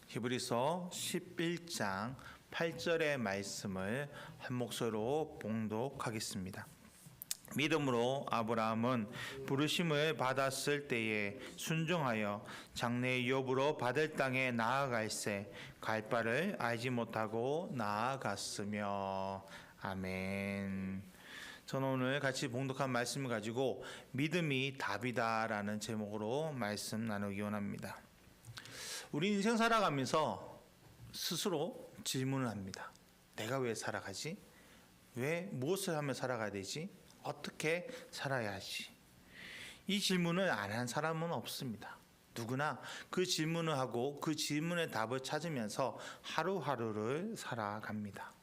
히브리서 11장 8절의 말씀을 한 목소리로 봉독하겠습니다. 믿음으로 아브라함은 부르심을 받았을 때에 순종하여 장래의 욥으로 받을 땅에 나아갈새 갈 바를 알지 못하고 나아갔으며. 아멘. 저는 오늘 같이 봉독한 말씀을 가지고 믿음이 답이다라는 제목으로 말씀 나누기 원합니다. 우리 인생 살아가면서 스스로 질문을 합니다. 내가 왜 살아가지? 왜 무엇을 하며 살아가야 되지? 어떻게 살아야 하지? 이 질문을 안 한 사람은 없습니다. 누구나 그 질문을 하고 그 질문의 답을 찾으면서 하루하루를 살아갑니다.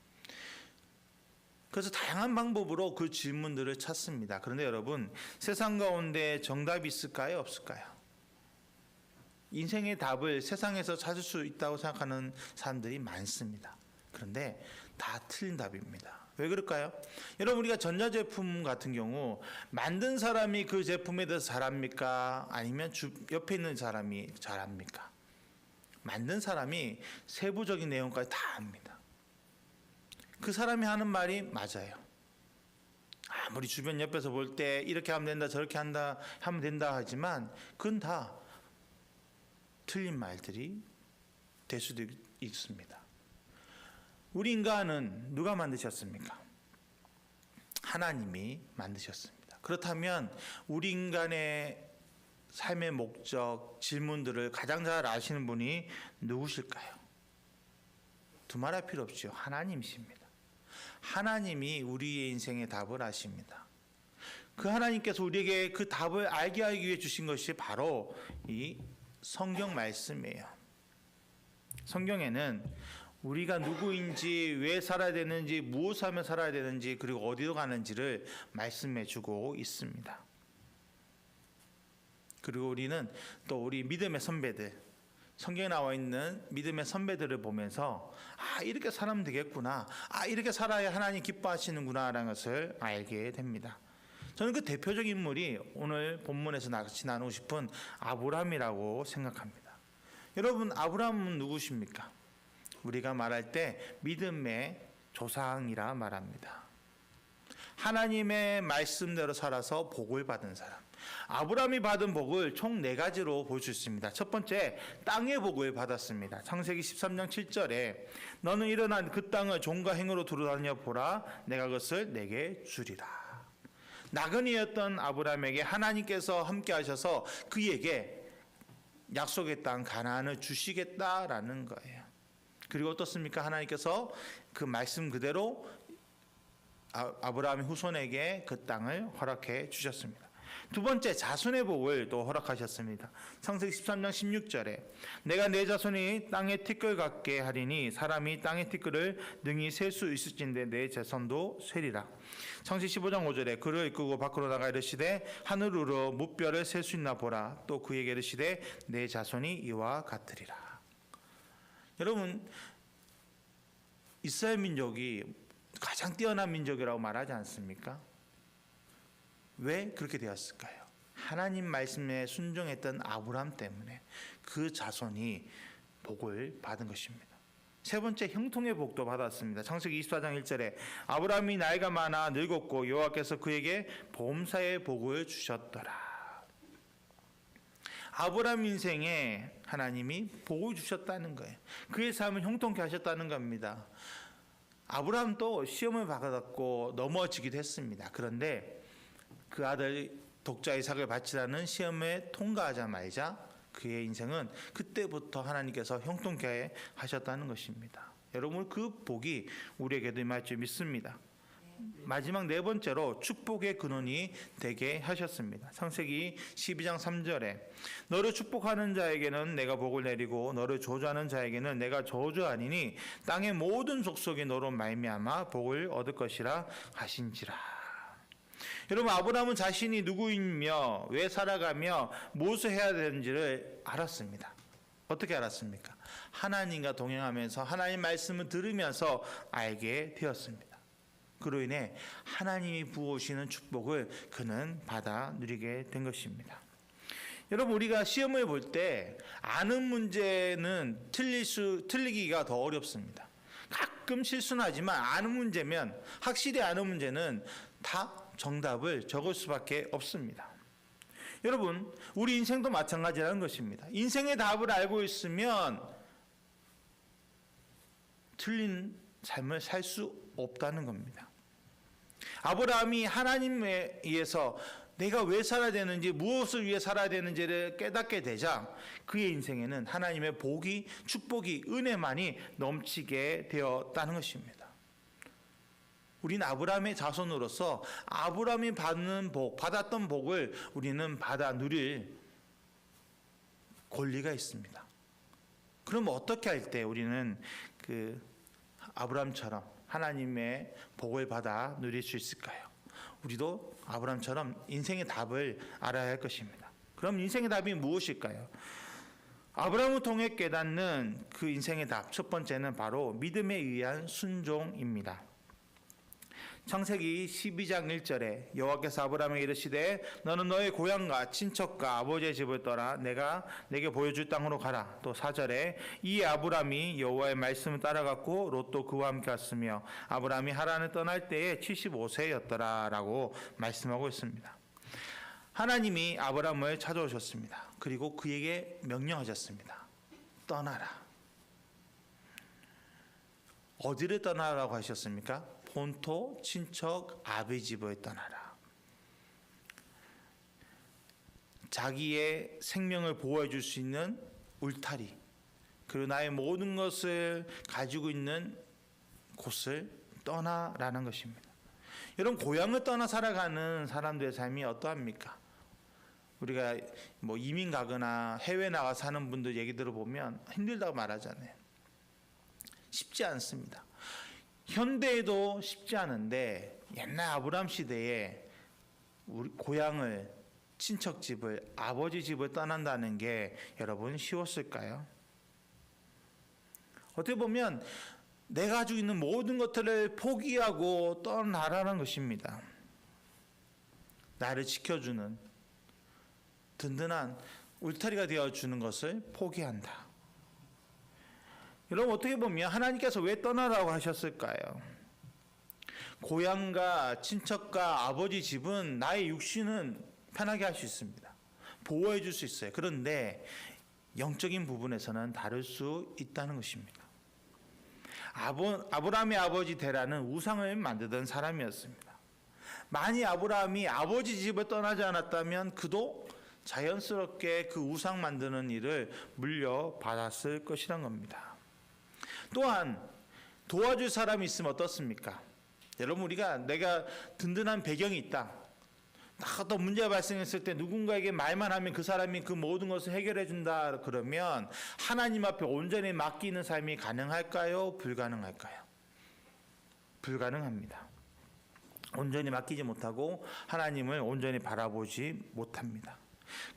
그래서 다양한 방법으로 그 질문들을 찾습니다. 그런데 여러분, 세상 가운데 정답이 있을까요? 없을까요? 인생의 답을 세상에서 찾을 수 있다고 생각하는 사람들이 많습니다. 그런데 다 틀린 답입니다. 왜 그럴까요? 여러분, 우리가 전자제품 같은 경우 만든 사람이 그 제품에 대해서 잘합니까? 아니면 옆에 있는 사람이 잘합니까? 만든 사람이 세부적인 내용까지 다 압니다. 그 사람이 하는 말이 맞아요. 아무리 주변 옆에서 볼 때 이렇게 하면 된다, 저렇게 한다, 하면 된다 하지만 그건 다 틀린 말들이 될 수도 있습니다. 우리 인간은 누가 만드셨습니까? 하나님이 만드셨습니다. 그렇다면 우리 인간의 삶의 목적, 질문들을 가장 잘 아시는 분이 누구실까요? 두말할 필요 없죠. 하나님이십니다. 하나님이 우리의 인생의 답을 아십니다. 그 하나님께서 우리에게 그 답을 알게 하기 위해 주신 것이 바로 이 성경 말씀이에요. 성경에는 우리가 누구인지, 왜 살아야 되는지, 무엇을 하며 살아야 되는지, 그리고 어디로 가는지를 말씀해 주고 있습니다. 그리고 우리는 또 우리 믿음의 선배들, 성경에 나와 있는 믿음의 선배들을 보면서 이렇게 살면 되겠구나, 이렇게 살아야 하나님 기뻐하시는구나 라는 것을 알게 됩니다. 저는 그 대표적인 인물이 오늘 본문에서 같이 나누고 싶은 아브라함이라고 생각합니다. 여러분, 아브라함은 누구십니까? 우리가 말할 때 믿음의 조상이라 말합니다. 하나님의 말씀대로 살아서 복을 받은 사람. 아브라함이 받은 복을 총 4가지로 볼 수 있습니다. 첫 번째, 땅의 복을 받았습니다. 창세기 13장 7절에 너는 일어나 그 땅을 종과 행으로 두루다녀 보라, 내가 그것을 내게 주리라. 나그네였던 아브라함에게 하나님께서 함께 하셔서 그에게 약속의 땅 가나안을 주시겠다라는 거예요. 그리고 어떻습니까? 하나님께서 그 말씀 그대로 아브라함의 후손에게 그 땅을 허락해 주셨습니다. 두 번째, 자손의 복을 또 허락하셨습니다. 창세기 13장 16절에 내가 내 자손이 땅의 티끌 같게 하리니 사람이 땅의 티끌을 능히 셀 수 있을진데 내 자손도 세리라. 창세기 15장 5절에 그를 이끌고 밖으로 나가 이르시되 하늘으로 무뼈를 셀 수 있나 보라. 또 그에게 이르시되 내 자손이 이와 같으리라. 여러분, 이스라엘 민족이 가장 뛰어난 민족이라고 말하지 않습니까? 왜 그렇게 되었을까요? 하나님 말씀에 순종했던 아브라함 때문에 그 자손이 복을 받은 것입니다. 세 번째, 형통의 복도 받았습니다. 창세기 24장 1절에 아브라함이 나이가 많아 늙었고 여호와께서 그에게 보험사의 복을 주셨더라. 아브라함 인생에 하나님이 복을 주셨다는 거예요. 그의 삶을 형통케 하셨다는 겁니다. 아브라함도 시험을 받았고 넘어지기도 했습니다. 그런데 그 아들 독자 이삭을 바치라는 시험에 통과하자마자 그의 인생은 그때부터 하나님께서 형통케 하셨다는 것입니다. 여러분, 그 복이 우리에게도 임할 줄 믿습니다. 마지막 4번째로 축복의 근원이 되게 하셨습니다. 창세기 12장 3절에 너를 축복하는 자에게는 내가 복을 내리고 너를 저주하는 자에게는 내가 저주하니니 땅의 모든 족속이 너로 말미암아 복을 얻을 것이라 하신지라. 여러분, 아브라함은 자신이 누구이며 왜 살아가며 무엇을 해야 되는지를 알았습니다. 어떻게 알았습니까? 하나님과 동행하면서 하나님 말씀을 들으면서 알게 되었습니다. 그로 인해 하나님이 부어오시는 축복을 그는 받아 누리게 된 것입니다. 여러분, 우리가 시험을 볼 때 아는 문제는 틀리기가 더 어렵습니다. 가끔 실수는 하지만 아는 문제면, 확실히 아는 문제는 다 정답을 적을 수밖에 없습니다. 여러분, 우리 인생도 마찬가지라는 것입니다. 인생의 답을 알고 있으면 틀린 삶을 살 수 없다는 겁니다. 아브라함이 하나님에 의해서 내가 왜 살아야 되는지, 무엇을 위해 살아야 되는지를 깨닫게 되자 그의 인생에는 하나님의 복이, 축복이, 은혜만이 넘치게 되었다는 것입니다. 우리는 아브라함의 자손으로서 아브라함이 받았던 복을 우리는 받아 누릴 권리가 있습니다. 그럼 어떻게 할 때 우리는 그 아브라함처럼 하나님의 복을 받아 누릴 수 있을까요? 우리도 아브라함처럼 인생의 답을 알아야 할 것입니다. 그럼 인생의 답이 무엇일까요? 아브라함을 통해 깨닫는 그 인생의 답, 첫 번째는 바로 믿음에 의한 순종입니다. 창세기 12장 1절에 여호와께서 아브라함에게 이르시되 너는 너의 고향과 친척과 아버지의 집을 떠나 내가 내게 보여줄 땅으로 가라. 또 4절에 이 아브라함이 여호와의 말씀을 따라갔고 롯도 그와 함께 갔으며 아브라함이 하란을 떠날 때에 75세였더라 라고 말씀하고 있습니다. 하나님이 아브라함을 찾아오셨습니다. 그리고 그에게 명령하셨습니다. 떠나라. 어디를 떠나라고 하셨습니까? 본토, 친척, 아비 집을 떠나라. 자기의 생명을 보호해 줄 수 있는 울타리, 그리고 나의 모든 것을 가지고 있는 곳을 떠나라는 것입니다. 여러분, 고향을 떠나 살아가는 사람들의 삶이 어떠합니까? 우리가 뭐 이민 가거나 해외 나가 사는 분들 얘기 들어보면 힘들다고 말하잖아요. 쉽지 않습니다. 현대에도 쉽지 않은데 옛날 아브라함 시대에 우리 고향을, 친척집을, 아버지 집을 떠난다는 게 여러분 쉬웠을까요? 어떻게 보면 내가 가지고 있는 모든 것들을 포기하고 떠나라는 것입니다. 나를 지켜주는 든든한 울타리가 되어주는 것을 포기한다. 여러분, 어떻게 보면 하나님께서 왜 떠나라고 하셨을까요? 고향과 친척과 아버지 집은 나의 육신은 편하게 할 수 있습니다. 보호해 줄 수 있어요. 그런데 영적인 부분에서는 다를 수 있다는 것입니다. 아브라함의 아버지 데라는 우상을 만들던 사람이었습니다. 만약 아브라함이 아버지 집을 떠나지 않았다면 그도 자연스럽게 그 우상 만드는 일을 물려받았을 것이란 겁니다. 또한 도와줄 사람이 있으면 어떻습니까? 여러분, 내가 든든한 배경이 있다. 어떤 문제가 발생했을 때 누군가에게 말만 하면 그 사람이 그 모든 것을 해결해 준다 그러면 하나님 앞에 온전히 맡기는 삶이 가능할까요? 불가능할까요? 불가능합니다. 온전히 맡기지 못하고 하나님을 온전히 바라보지 못합니다.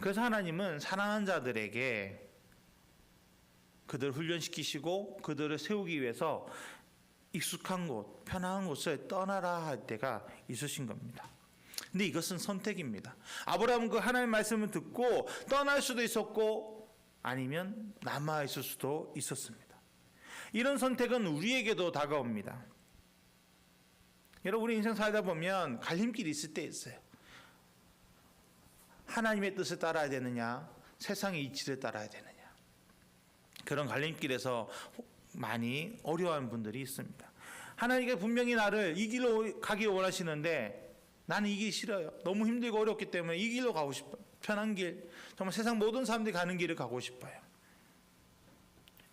그래서 하나님은 사랑하는 자들에게 그들을 훈련시키시고 그들을 세우기 위해서 익숙한 곳, 편안한 곳을 떠나라 할 때가 있으신 겁니다. 근데 이것은 선택입니다. 아브라함은 그 하나님의 말씀을 듣고 떠날 수도 있었고 아니면 남아 있을 수도 있었습니다. 이런 선택은 우리에게도 다가옵니다. 여러분, 우리 인생 살다 보면 갈림길이 있을 때 있어요. 하나님의 뜻을 따라야 되느냐, 세상의 이치를 따라야 되느냐. 그런 갈림길에서 많이 어려워하는 분들이 있습니다. 하나님께서 분명히 나를 이 길로 가기 원하시는데 나는 이 길이 싫어요. 너무 힘들고 어렵기 때문에 이 길로 가고 싶어요. 편한 길, 정말 세상 모든 사람들이 가는 길을 가고 싶어요.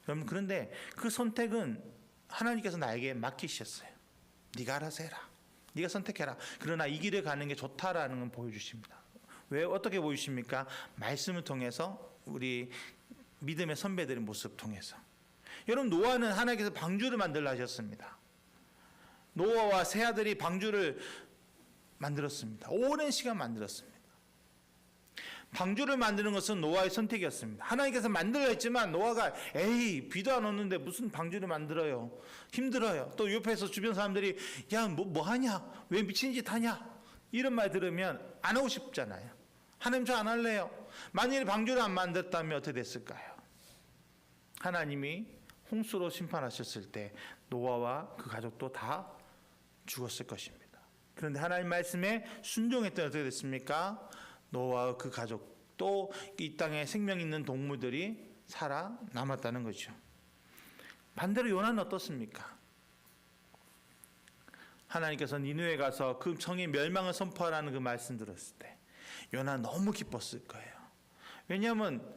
여러분, 그런데 그 선택은 하나님께서 나에게 맡기셨어요. 네가 알아서 해라. 네가 선택해라. 그러나 이 길을 가는 게 좋다라는 건 보여주십니다. 왜, 어떻게 보여주십니까? 말씀을 통해서, 우리 믿음의 선배들의 모습 통해서. 여러분, 노아는 하나님께서 방주를 만들라 하셨습니다. 노아와 세 아들이 방주를 만들었습니다. 오랜 시간 만들었습니다. 방주를 만드는 것은 노아의 선택이었습니다. 하나님께서 만들라 했지만 노아가 에이, 비도 안 오는데 무슨 방주를 만들어요. 힘들어요. 또 옆에서 주변 사람들이 야, 뭐 하냐? 왜 미친 짓 하냐? 이런 말 들으면 안 하고 싶잖아요. 하나님, 저 안 할래요. 만일 방주를 안 만들었다면 어떻게 됐을까요? 하나님이 홍수로 심판하셨을 때 노아와 그 가족도 다 죽었을 것입니다. 그런데 하나님 말씀에 순종했더니 어떻게 됐습니까? 노아와 그 가족 또 이 땅에 생명 있는 동물들이 살아남았다는 거죠. 반대로 요나는 어떻습니까? 하나님께서 니느웨에 가서 그 성의 멸망을 선포하라는 그 말씀 들었을 때 요나는 너무 기뻤을 거예요. 왜냐하면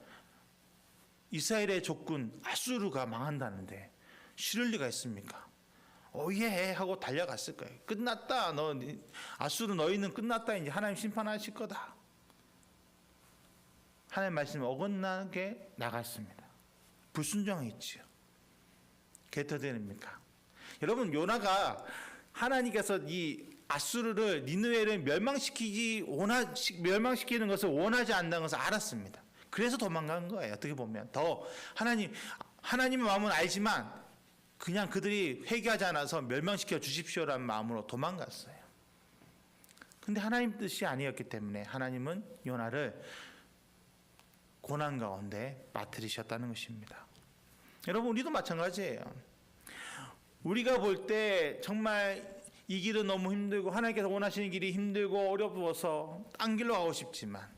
이스라엘의 적군 아수르가 망한다는데 싫을 리가 있습니까? 오예 하고 달려갔을 거예요. 끝났다. 아수르 너희는 끝났다. 이제 하나님 심판하실 거다. 하나님 말씀 어긋나게 나갔습니다. 불순종했지요. 개터되니까. 여러분 요나가 하나님께서 이 아수르를 니느웨를 멸망시키는 것을 원하지 않는 것을 알았습니다. 그래서 도망간 거예요. 어떻게 보면 더 하나님의 마음은 알지만 그냥 그들이 회개하지 않아서 멸망시켜 주십시오라는 마음으로 도망갔어요. 근데 하나님 뜻이 아니었기 때문에 하나님은 요나를 고난 가운데 빠뜨리셨다는 것입니다. 여러분 우리도 마찬가지예요. 우리가 볼 때 정말 이 길은 너무 힘들고 하나님께서 원하시는 길이 힘들고 어려워서 딴 길로 가고 싶지만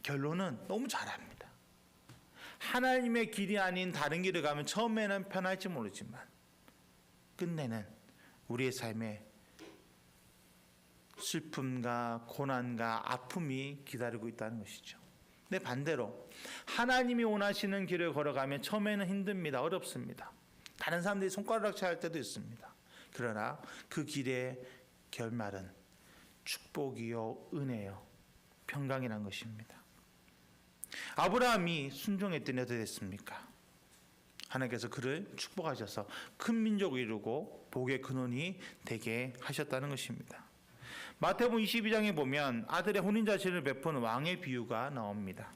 결론은 너무 잘합니다. 하나님의 길이 아닌 다른 길을 가면 처음에는 편할지 모르지만 끝내는 우리의 삶에 슬픔과 고난과 아픔이 기다리고 있다는 것이죠. 근데 반대로 하나님이 원하시는 길을 걸어가면 처음에는 힘듭니다. 어렵습니다. 다른 사람들이 손가락질 할 때도 있습니다. 그러나 그 길의 결말은 축복이요 은혜요 평강이라는 것입니다. 아브라함이 순종했더니 어떻게 됐습니까? 하나님께서 그를 축복하셔서 큰 민족을 이루고 복의 근원이 되게 하셨다는 것입니다. 마태복음 22장에 보면 아들의 혼인잔치를 베푸는 왕의 비유가 나옵니다.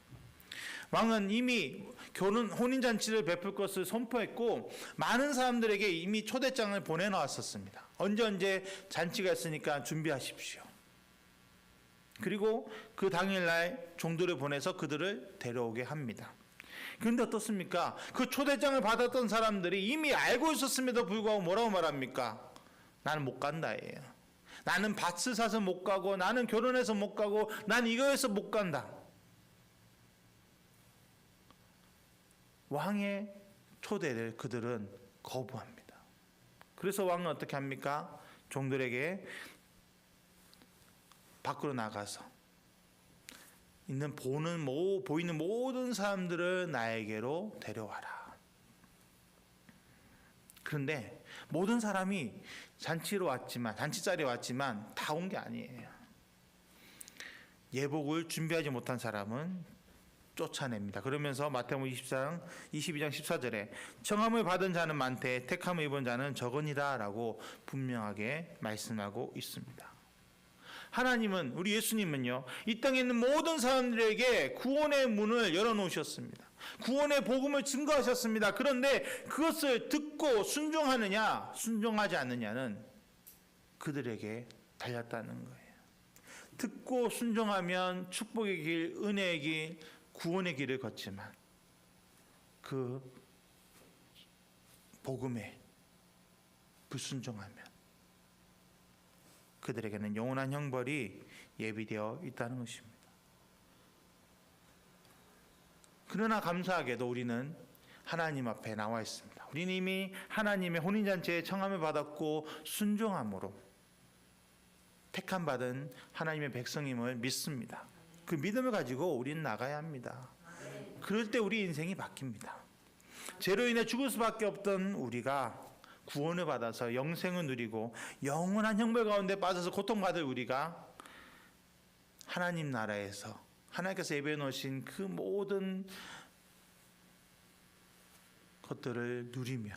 왕은 이미 혼인잔치를 베풀 것을 선포했고 많은 사람들에게 이미 초대장을 보내놓았었습니다. 언제 잔치가 있으니까 준비하십시오. 그리고 그 당일날 종들을 보내서 그들을 데려오게 합니다. 그런데 어떻습니까? 그 초대장을 받았던 사람들이 이미 알고 있었음에도 불구하고 뭐라고 말합니까? 나는 못 간다예요. 나는 밭을 사서 못 가고 나는 결혼해서 못 가고 난 이거에서 못 간다. 왕의 초대를 그들은 거부합니다. 그래서 왕은 어떻게 합니까? 종들에게 밖으로 나가서 보이는 모든 사람들을 나에게로 데려와라. 그런데 모든 사람이 잔치 자리에 왔지만 다 온 게 아니에요. 예복을 준비하지 못한 사람은 쫓아냅니다. 그러면서 마태복음 22장 14절에 청함을 받은 자는 많되 택함을 입은 자는 적으니라 라고 분명하게 말씀하고 있습니다. 하나님은 우리 예수님은요 이 땅에 있는 모든 사람들에게 구원의 문을 열어놓으셨습니다. 구원의 복음을 증거하셨습니다. 그런데 그것을 듣고 순종하느냐 순종하지 않느냐는 그들에게 달렸다는 거예요. 듣고 순종하면 축복의 길, 은혜의 길, 구원의 길을 걷지만 그 복음에 불순종하면 그들에게는 영원한 형벌이 예비되어 있다는 것입니다. 그러나 감사하게도 우리는 하나님 앞에 나와 있습니다. 우리는 이미 하나님의 혼인잔치에 청함을 받았고 순종함으로 택함받은 하나님의 백성임을 믿습니다. 그 믿음을 가지고 우리는 나가야 합니다. 그럴 때 우리 인생이 바뀝니다. 죄로 인해 죽을 수밖에 없던 우리가 구원을 받아서 영생을 누리고 영원한 형벌 가운데 빠져서 고통받을 우리가 하나님 나라에서 하나님께서 예배해 놓으신 그 모든 것들을 누리며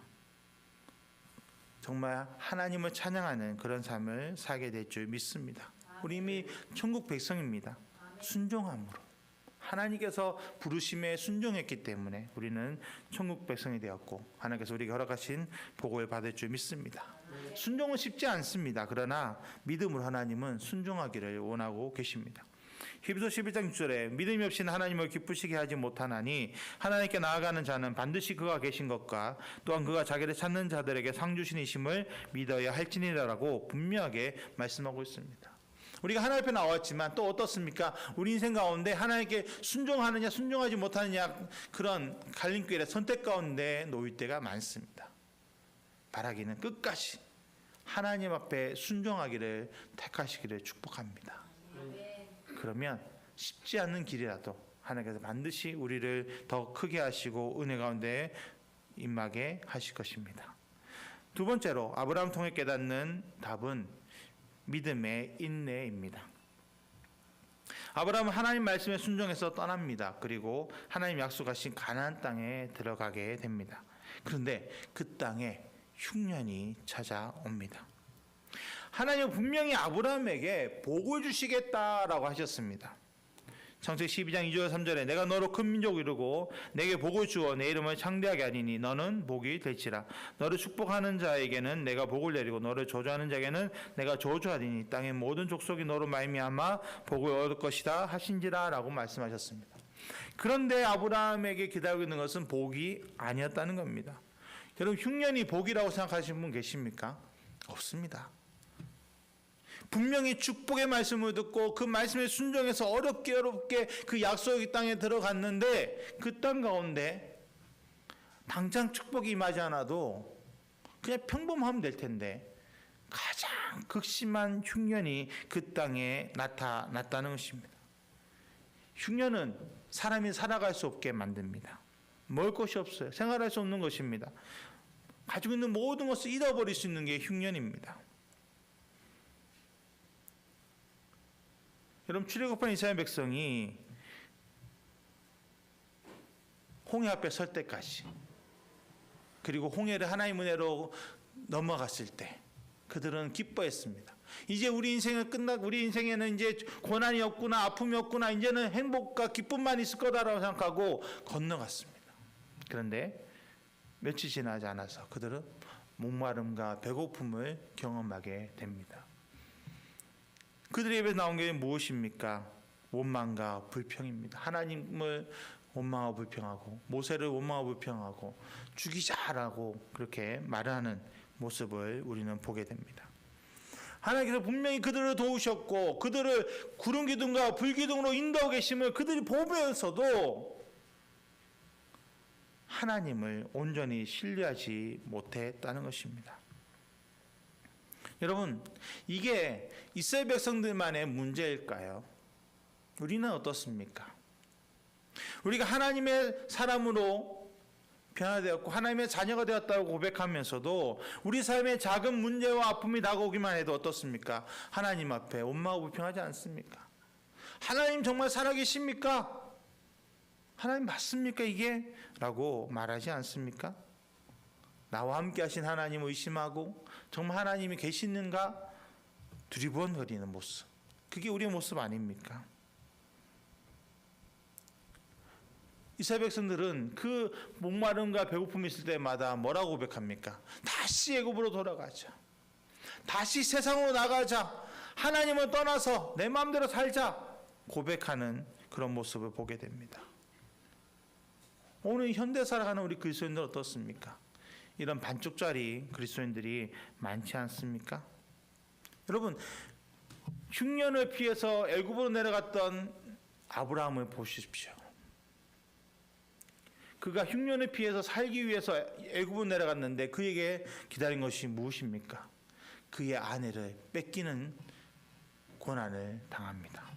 정말 하나님을 찬양하는 그런 삶을 살게 될 줄 믿습니다. 우리 이미 천국 백성입니다. 순종함으로 하나님께서 부르심에 순종했기 때문에 우리는 천국 백성이 되었고 하나님께서 우리에게 허락하신 복을 받을 줄 믿습니다. 순종은 쉽지 않습니다. 그러나 믿음으로 하나님은 순종하기를 원하고 계십니다. 히브리서 11장 6절에 믿음이 없이는 하나님을 기쁘시게 하지 못하나니 하나님께 나아가는 자는 반드시 그가 계신 것과 또한 그가 자기를 찾는 자들에게 상 주시니심을 믿어야 할지니라라고 분명하게 말씀하고 있습니다. 우리가 하나님 앞에 나왔지만 또 어떻습니까? 우리 인생 가운데 하나님께 순종하느냐 순종하지 못하느냐 그런 갈림길에 선택 가운데 놓일 때가 많습니다. 바라기는 끝까지 하나님 앞에 순종하기를 택하시기를 축복합니다. 그러면 쉽지 않은 길이라도 하나님께서 반드시 우리를 더 크게 하시고 은혜 가운데 임하게 하실 것입니다. 두 번째로 아브라함을 통해 깨닫는 답은 믿음의 인내입니다. 아브라함은 하나님 말씀에 순종해서 떠납니다. 그리고 하나님 약속하신 가나안 땅에 들어가게 됩니다. 그런데 그 땅에 흉년이 찾아옵니다. 하나님은 분명히 아브라함에게 복을 주시겠다라고 하셨습니다. 창세기 12장 2절 3절에 내가 너로 큰 민족을 이루고 내게 복을 주어 내 이름을 창대하게 하리니 너는 복이 될지라. 너를 축복하는 자에게는 내가 복을 내리고 너를 저주하는 자에게는 내가 저주하리니 땅의 모든 족속이 너로 말미암아 복을 얻을 것이다 하신지라 라고 말씀하셨습니다. 그런데 아브라함에게 기다리고 있는 것은 복이 아니었다는 겁니다. 여러분 흉년이 복이라고 생각하시는 분 계십니까? 없습니다. 분명히 축복의 말씀을 듣고 그 말씀에 순종해서 어렵게 그 약속의 땅에 들어갔는데 그 땅 가운데 당장 축복이 임하지 않아도 그냥 평범하면 될 텐데 가장 극심한 흉년이 그 땅에 나타났다는 것입니다. 흉년은 사람이 살아갈 수 없게 만듭니다. 먹을 것이 없어요. 생활할 수 없는 것입니다. 가지고 있는 모든 것을 잃어버릴 수 있는 게 흉년입니다. 여러분 출애굽한 이스라엘 백성이 홍해 앞에 설 때까지 그리고 홍해를 하나님 은혜로 넘어갔을 때 그들은 기뻐했습니다. 이제 우리 인생은 끝나고 우리 인생에는 이제 고난이 없구나 아픔이 없구나 이제는 행복과 기쁨만 있을 거다라고 생각하고 건너갔습니다. 그런데 며칠 지나지 않아서 그들은 목마름과 배고픔을 경험하게 됩니다. 그들의 입에서 나온 게 무엇입니까? 원망과 불평입니다. 하나님을 원망하고 불평하고 모세를 원망하고 불평하고 죽이자라고 그렇게 말하는 모습을 우리는 보게 됩니다. 하나님께서 분명히 그들을 도우셨고 그들을 구름 기둥과 불 기둥으로 인도하고 계심을 그들이 보면서도 하나님을 온전히 신뢰하지 못했다는 것입니다. 여러분, 이게 이스라엘 백성들만의 문제일까요? 우리는 어떻습니까? 우리가 하나님의 사람으로 변화되었고 하나님의 자녀가 되었다고 고백하면서도 우리 삶에 작은 문제와 아픔이 다가오기만 해도 어떻습니까? 하나님 앞에 원망하고 불평하지 않습니까? 하나님 정말 살아계십니까? 하나님 맞습니까 이게? 라고 말하지 않습니까? 나와 함께 하신 하나님 의심하고 정말 하나님이 계시는가 두리번거리는 모습, 그게 우리의 모습 아닙니까? 이스라엘 백성들은 그 목마름과 배고픔이 있을 때마다 뭐라고 고백합니까? 다시 애굽으로 돌아가자, 다시 세상으로 나가자, 하나님을 떠나서 내 마음대로 살자 고백하는 그런 모습을 보게 됩니다. 오늘 현대 살아가는 우리 그리스도인들 어떻습니까? 이런 반쪽짜리 그리스도인들이 많지 않습니까? 여러분 흉년을 피해서 애굽으로 내려갔던 아브라함을 보십시오. 그가 흉년을 피해서 살기 위해서 애굽으로 내려갔는데 그에게 기다린 것이 무엇입니까? 그의 아내를 뺏기는 고난을 당합니다.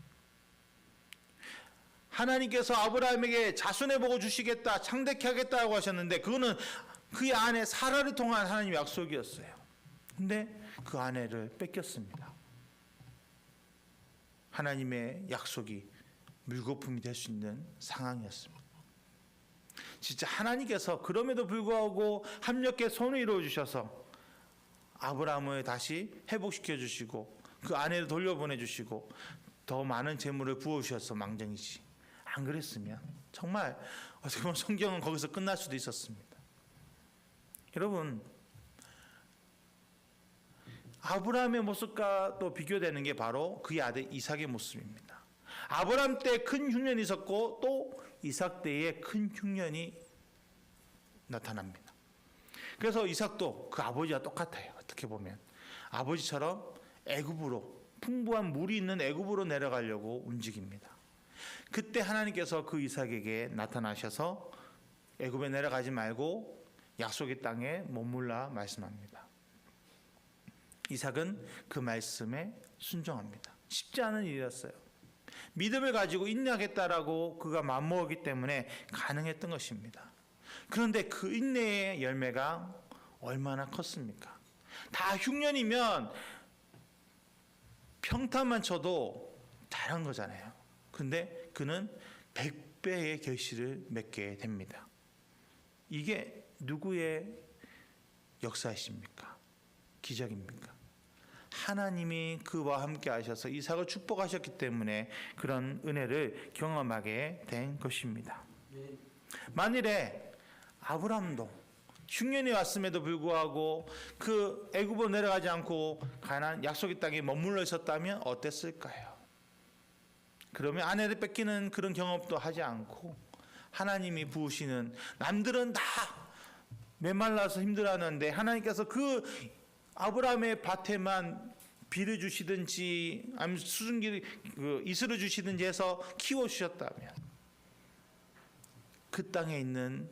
하나님께서 아브라함에게 자손의 복을 주시겠다, 창대케 하겠다고 하셨는데 그거는 그의 아내 사라를 통한 하나님의 약속이었어요. 근데 그 아내를 뺏겼습니다. 하나님의 약속이 물거품이 될 수 있는 상황이었습니다. 진짜 하나님께서 그럼에도 불구하고 합력해 손을 이루어 주셔서 아브라함을 다시 회복시켜 주시고 그 아내를 돌려보내 주시고 더 많은 재물을 부어 주셔서 망정이지. 안 그랬으면 정말 어떻게 보면 성경은 거기서 끝날 수도 있었습니다. 여러분 아브라함의 모습과 또 비교되는 게 바로 그의 아들 이삭의 모습입니다. 아브라함 때 큰 흉년이 있었고 또 이삭 때에 큰 흉년이 나타납니다. 그래서 이삭도 그 아버지와 똑같아요. 어떻게 보면 아버지처럼 애굽으로, 풍부한 물이 있는 애굽으로 내려가려고 움직입니다. 그때 하나님께서 그 이삭에게 나타나셔서 애굽에 내려가지 말고 약속의 땅에 머물라 말씀합니다. 이삭은 그 말씀에 순종합니다. 쉽지 않은 일이었어요. 믿음을 가지고 인내하겠다라고 그가 마음먹었기 때문에 가능했던 것입니다. 그런데 그 인내의 열매가 얼마나 컸습니까? 다 흉년이면 평탄만 쳐도 잘한 거잖아요. 근데 그는 100배의 결실을 맺게 됩니다. 이게 누구의 역사이십니까? 기적입니까? 하나님이 그와 함께 하셔서 이삭을 축복하셨기 때문에 그런 은혜를 경험하게 된 것입니다. 만일에 아브라함도 흉년이 왔음에도 불구하고 그 애굽으로 내려가지 않고 가나안 약속의 땅에 머물러 있었다면 어땠을까요? 그러면 아내를 뺏기는 그런 경험도 하지 않고 하나님이 부으시는, 남들은 다 메말라서 힘들어하는데 하나님께서 그 아브라함의 밭에만 비를 주시든지 아니면 수증기 이슬을 주시든지 해서 키워주셨다면 그 땅에 있는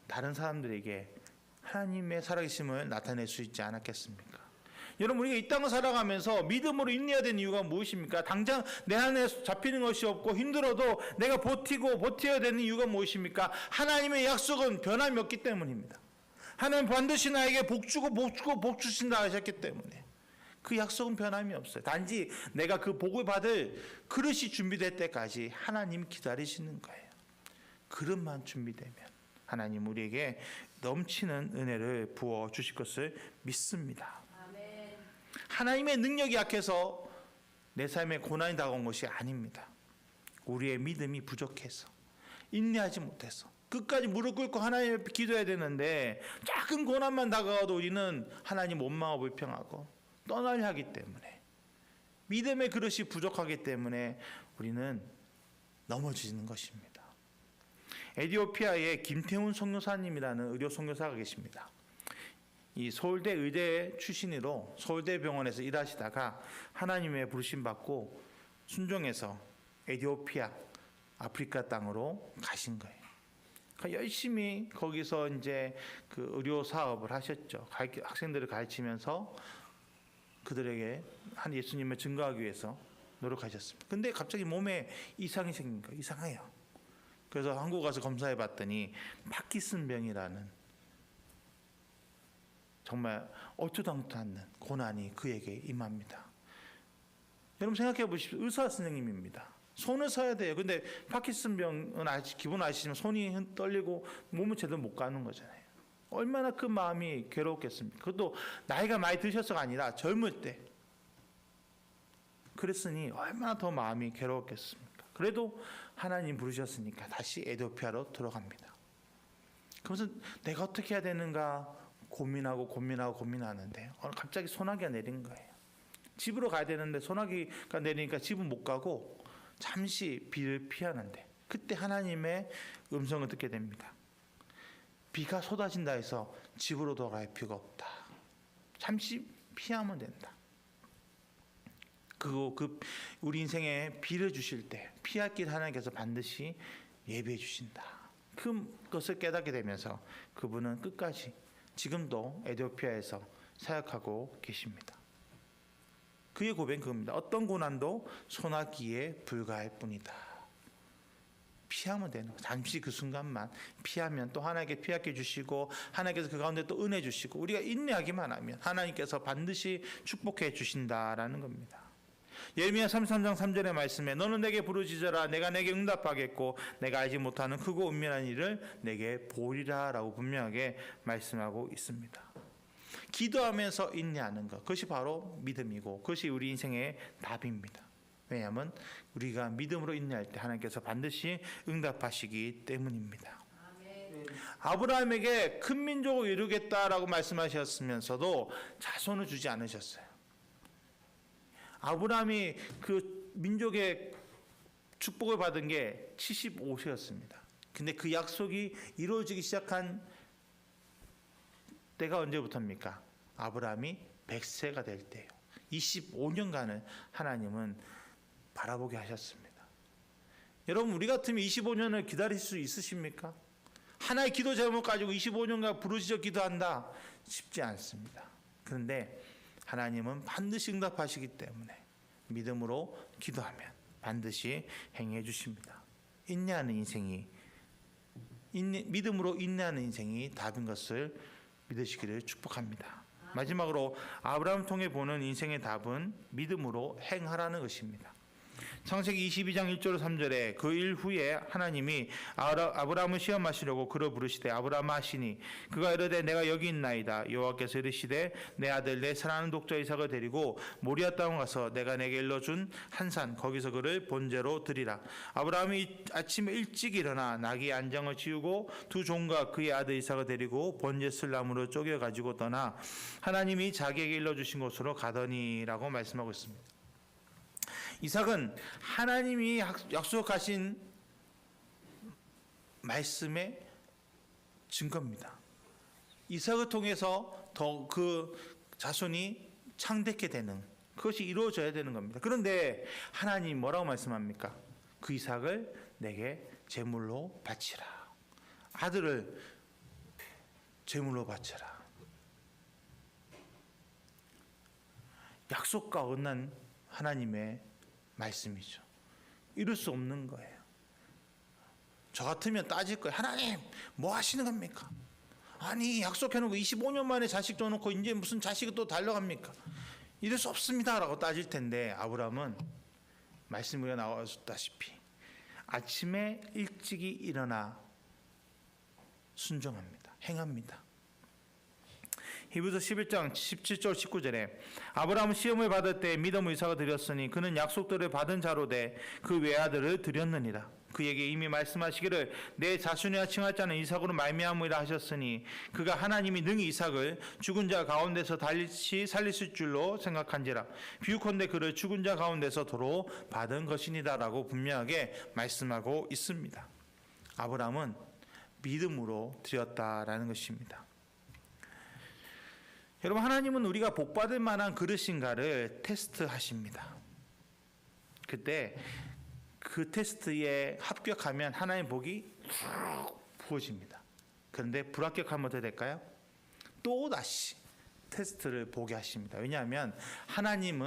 다른 사람들에게 하나님의 살아계심을 나타낼 수 있지 않았겠습니까? 여러분, 우리가 이 땅을 살아가면서 믿음으로 인내해야 되는 이유가 무엇입니까? 당장 내 안에 잡히는 것이 없고 힘들어도 내가 버텨야 되는 이유가 무엇입니까? 하나님의 약속은 변함이 없기 때문입니다. 하나님 반드시 나에게 복 주신다 하셨기 때문에 그 약속은 변함이 없어요. 단지 내가 그 복을 받을 그릇이 준비될 때까지 하나님 기다리시는 거예요. 그릇만 준비되면 하나님 우리에게 넘치는 은혜를 부어 주실 것을 믿습니다. 아멘. 하나님의 능력이 약해서 내 삶에 고난이 다가온 것이 아닙니다. 우리의 믿음이 부족해서, 인내하지 못해서 끝까지 무릎 꿇고 하나님 앞에 기도해야 되는데 작은 고난만 다가와도 우리는 하나님 원망하고 불평하고 떠나려 하기 때문에, 믿음의 그릇이 부족하기 때문에 우리는 넘어지는 것입니다. 에티오피아에 김태훈 선교사님이라는 의료 선교사가 계십니다. 이 서울대 의대 출신으로 서울대병원에서 일하시다가 하나님의 부르심 받고 순종해서 에티오피아, 아프리카 땅으로 가신 거예요. 그러니까 열심히 거기서 이제 그 의료 사업을 하셨죠. 학생들을 가르치면서 그들에게 한 예수님을 증거하기 위해서 노력하셨습니다. 근데 갑자기 몸에 이상이 생긴 거예요. 이상해요. 그래서 한국 가서 검사해 봤더니 파킨슨병이라는 정말 어쩌다도 않는 고난이 그에게 임합니다. 여러분 생각해 보십시오. 의사 선생님입니다. 손을 써야 돼요. 근데 파킨슨병은 기본 아시지만 손이 떨리고 몸을 제대로 못 가는 거잖아요. 얼마나 그 마음이 괴로웠겠습니까? 그것도 나이가 많이 드셔서가 아니라 젊을 때. 그랬으니 얼마나 더 마음이 괴로웠겠습니까? 그래도 하나님 부르셨으니까 다시 에티오피아로 들어갑니다. 그러면서 내가 어떻게 해야 되는가 고민하는데 갑자기 소나기가 내린 거예요. 집으로 가야 되는데 소나기가 내리니까 집은 못 가고 잠시 비를 피하는데 그때 하나님의 음성을 듣게 됩니다. 비가 쏟아진다 해서 집으로 돌아갈 필요가 없다. 잠시 피하면 된다. 우리 인생에 비를 주실 때 피할 길 하나님께서 반드시 예비해 주신다. 그것을 깨닫게 되면서 그분은 끝까지 지금도 에티오피아에서 사역하고 계십니다. 그의 고백은 그겁니다. 어떤 고난도 소나기에 불과할 뿐이다. 피하면 되는 거예요. 잠시 그 순간만 피하면 또 하나님께 피하게 주시고 하나님께서 그 가운데 또 은혜 주시고 우리가 인내하기만 하면 하나님께서 반드시 축복해 주신다라는 겁니다. 예레미야 33장 3절의 말씀에 너는 내게 부르짖어라 내가 내게 응답하겠고 내가 알지 못하는 크고 은밀한 일을 내게 보리라 라고 분명하게 말씀하고 있습니다. 기도하면서 인내하는 것, 그것이 바로 믿음이고 그것이 우리 인생의 답입니다. 왜냐하면 우리가 믿음으로 인내할 때 하나님께서 반드시 응답하시기 때문입니다. 아브라함에게 큰 민족을 이루겠다라고 말씀하셨으면서도 자손을 주지 않으셨어요. 아브라함이 그 민족의 축복을 받은 게 75세였습니다. 근데 그 약속이 이루어지기 시작한 때가 언제부터입니까? 아브라함이 100세가 될 때예요. 25년간을 하나님은 바라보게 하셨습니다. 여러분, 우리 같으면 25년을 기다릴 수 있으십니까? 하나의 기도 제목 가지고 25년간 부르짖어 기도한다. 쉽지 않습니다. 그런데 하나님은 반드시 응답하시기 때문에 믿음으로 기도하면 반드시 행해 주십니다. 인내하는 인생이 믿음으로 인내하는 인생이 답인 것을 믿으시기를 축복합니다. 마지막으로 아브라함을 통해 보는 인생의 답은 믿음으로 행하라는 것입니다. 창세기 22장 1절 3절에 그 일 후에 하나님이 아브라함을 시험하시려고 그를 부르시되 아브라함아 하시니 그가 이르되 내가 여기 있나이다. 여호와께서 이르시되 내 아들 내 사랑하는 독자 이삭을 데리고 모리아 땅에 가서 내가 내게 일러준 한 산 거기서 그를 번제로 드리라. 아브라함이 아침에 일찍 일어나 나귀 안장을 지우고 두 종과 그의 아들 이삭을 데리고 번제 쓸 나무로 쪼개 가지고 떠나 하나님이 자기에게 일러주신 곳으로 가더니라고 말씀하고 있습니다. 이삭은 하나님이 약속하신 말씀의 증거입니다. 이삭을 통해서 더 그 자손이 창대케 되는 그것이 이루어져야 되는 겁니다. 그런데 하나님 뭐라고 말씀합니까? 그 이삭을 내게 제물로 바치라. 아들을 제물로 바쳐라. 약속과 어긋난 하나님의 말씀이죠. 이룰 수 없는 거예요. 저 같으면 따질 거예요. 하나님 뭐 하시는 겁니까? 아니 약속해놓고 25년 만에 자식 줘놓고 이제 무슨 자식이 또 달려갑니까? 이럴 수 없습니다 라고 따질 텐데 아브라함은 말씀에 나왔다시피 아침에 일찍이 일어나 순종합니다. 행합니다. 히브리서 11장 17절 19절에 아브라함은 시험을 받을 때 믿음으로 이삭을 드렸으니 그는 약속들을 받은 자로 돼 그 외아들을 드렸느니라. 그에게 이미 말씀하시기를 내 자손이라 칭할 자는 이삭으로 말미암으리라 하셨으니 그가 하나님이 능히 이삭을 죽은 자 가운데서 다시 살리실 줄로 생각한지라. 비유컨대 그를 죽은 자 가운데서 도로 받은 것이니다라고 분명하게 말씀하고 있습니다. 아브라함은 믿음으로 드렸다라는 것입니다. 여러분, 하나님은 우리가 복받을 만한 그릇인가를 테스트하십니다. 그때 그 테스트에 합격하면 하나님 복이 부어집니다. 그런데 불합격하면 어떻게 될까요? 또다시 테스트를 보게 하십니다. 왜냐하면 하나님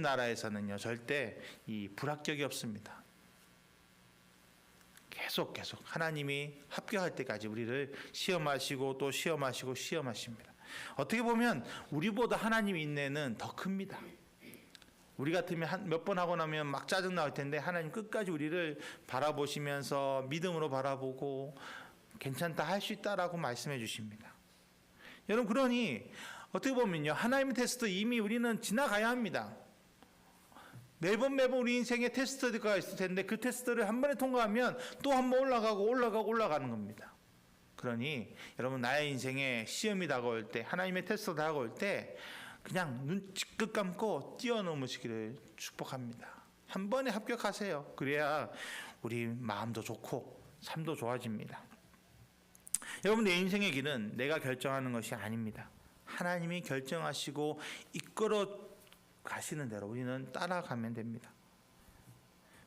나라에서는요 절대 이 불합격이 없습니다. 계속 하나님이 합격할 때까지 우리를 시험하시고 또 시험하십니다. 어떻게 보면 우리보다 하나님의 인내는 더 큽니다. 우리 같으면 몇 번 하고 나면 막 짜증 나올 텐데 하나님 끝까지 우리를 바라보시면서 믿음으로 바라보고 괜찮다 할 수 있다라고 말씀해 주십니다. 여러분, 그러니 어떻게 보면요 하나님의 테스트 이미 우리는 지나가야 합니다. 매번 우리 인생에 테스트가 있을 텐데 그 테스트를 한 번에 통과하면 또 한 번 올라가는 겁니다. 그러니 여러분, 나의 인생에 시험이 다가올 때, 하나님의 테스트가 다가올 때 그냥 눈 찌끗 감고 뛰어넘으시기를 축복합니다. 한 번에 합격하세요. 그래야 우리 마음도 좋고 삶도 좋아집니다. 여러분, 내 인생의 길은 내가 결정하는 것이 아닙니다. 하나님이 결정하시고 이끌어 가시는 대로 우리는 따라가면 됩니다.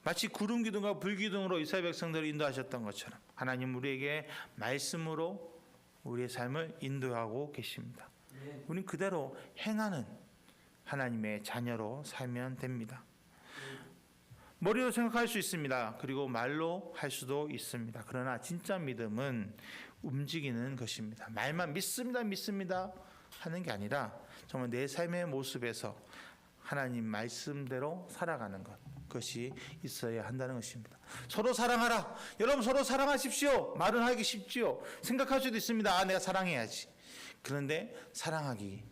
마치 구름 기둥과 불 기둥으로 이스라엘 백성들을 인도하셨던 것처럼 하나님 우리에게 말씀으로 우리의 삶을 인도하고 계십니다. 우리는 그대로 행하는 하나님의 자녀로 살면 됩니다. 머리로 생각할 수 있습니다. 그리고 말로 할 수도 있습니다. 그러나 진짜 믿음은 움직이는 것입니다. 말만 믿습니다 하는 게 아니라 정말 내 삶의 모습에서 하나님 말씀대로 살아가는 것, 그것이 있어야 한다는 것입니다. 서로 사랑하라. 여러분, 서로 사랑하십시오. 말은 하기 쉽지요. 생각할 수도 있습니다. 내가 사랑해야지. 그런데 사랑하기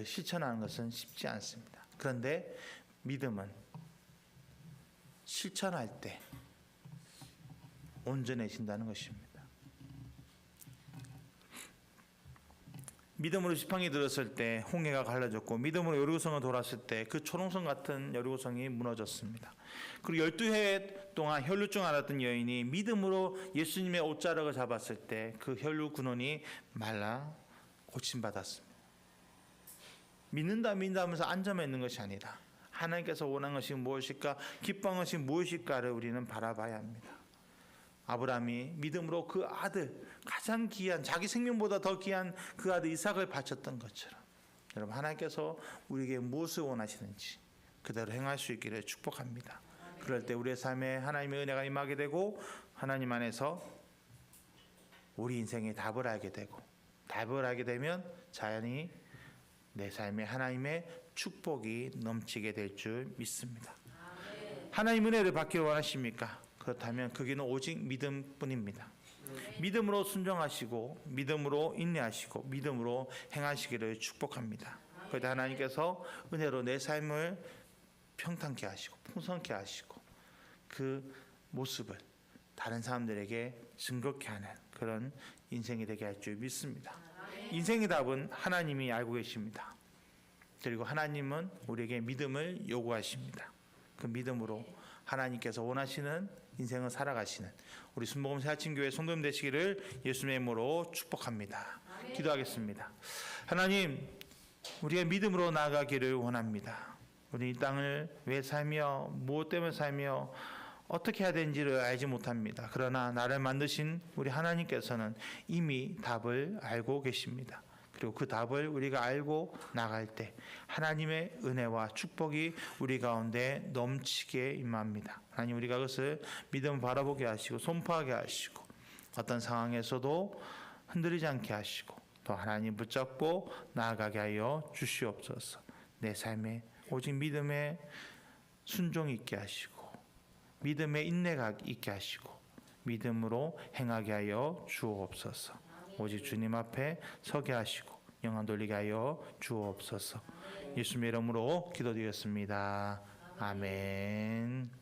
실천하는 것은 쉽지 않습니다. 그런데 믿음은 실천할 때 온전해진다는 것입니다. 믿음으로 지팡이 들었을 때 홍해가 갈라졌고 믿음으로 여리고성을 돌았을 때 그 초롱성 같은 여리고성이 무너졌습니다. 그리고 12해 동안 혈루증 앓았던 여인이 믿음으로 예수님의 옷자락을 잡았을 때 그 혈루 근원이 말라 고침받았습니다. 믿는다 하면서 앉아만 있는 것이 아니라 하나님께서 원하는 것이 무엇일까, 기뻐하는 것이 무엇일까를 우리는 바라봐야 합니다. 아브라함이 믿음으로 그 아들, 가장 귀한, 자기 생명보다 더 귀한 그 아들 이삭을 바쳤던 것처럼 여러분, 하나님께서 우리에게 무엇을 원하시는지 그대로 행할 수 있기를 축복합니다. 그럴 때 우리의 삶에 하나님의 은혜가 임하게 되고 하나님 안에서 우리 인생의 답을 알게 되고, 답을 알게 되면 자연히 내 삶에 하나님의 축복이 넘치게 될 줄 믿습니다. 하나님 은혜를 받기를 원하십니까? 그렇다면 그 길은 오직 믿음뿐입니다. 믿음으로 순종하시고 믿음으로 인내하시고 믿음으로 행하시기를 축복합니다. 그때 하나님께서 은혜로 내 삶을 평탄케 하시고 풍성케 하시고 그 모습을 다른 사람들에게 증거케 하는 그런 인생이 되게 할 줄 믿습니다. 인생의 답은 하나님이 알고 계십니다. 그리고 하나님은 우리에게 믿음을 요구하십니다. 그 믿음으로 하나님께서 원하시는 인생을 살아가시는 우리 순복음 새아침교회 성도님 되시기를 예수님의 이름으로 축복합니다. 기도하겠습니다. 하나님, 우리의 믿음으로 나아가기를 원합니다. 우리 이 땅을 왜 살며 무엇 때문에 살며 어떻게 해야 되는지를 알지 못합니다. 그러나 나를 만드신 우리 하나님께서는 이미 답을 알고 계십니다. 그리고 그 답을 우리가 알고 나갈 때 하나님의 은혜와 축복이 우리 가운데 넘치게 임합니다. 하나님, 우리가 그것을 믿음 바라보게 하시고 선포하게 하시고 어떤 상황에서도 흔들리지 않게 하시고 또 하나님 붙잡고 나아가게 하여 주시옵소서. 내 삶에 오직 믿음의 순종이 있게 하시고 믿음의 인내가 있게 하시고 믿음으로 행하게 하여 주옵소서. 오직 주님 앞에 서게 하시고 영광 돌리게 하여 주옵소서. 예수님의 이름으로 기도드렸습니다. 아멘.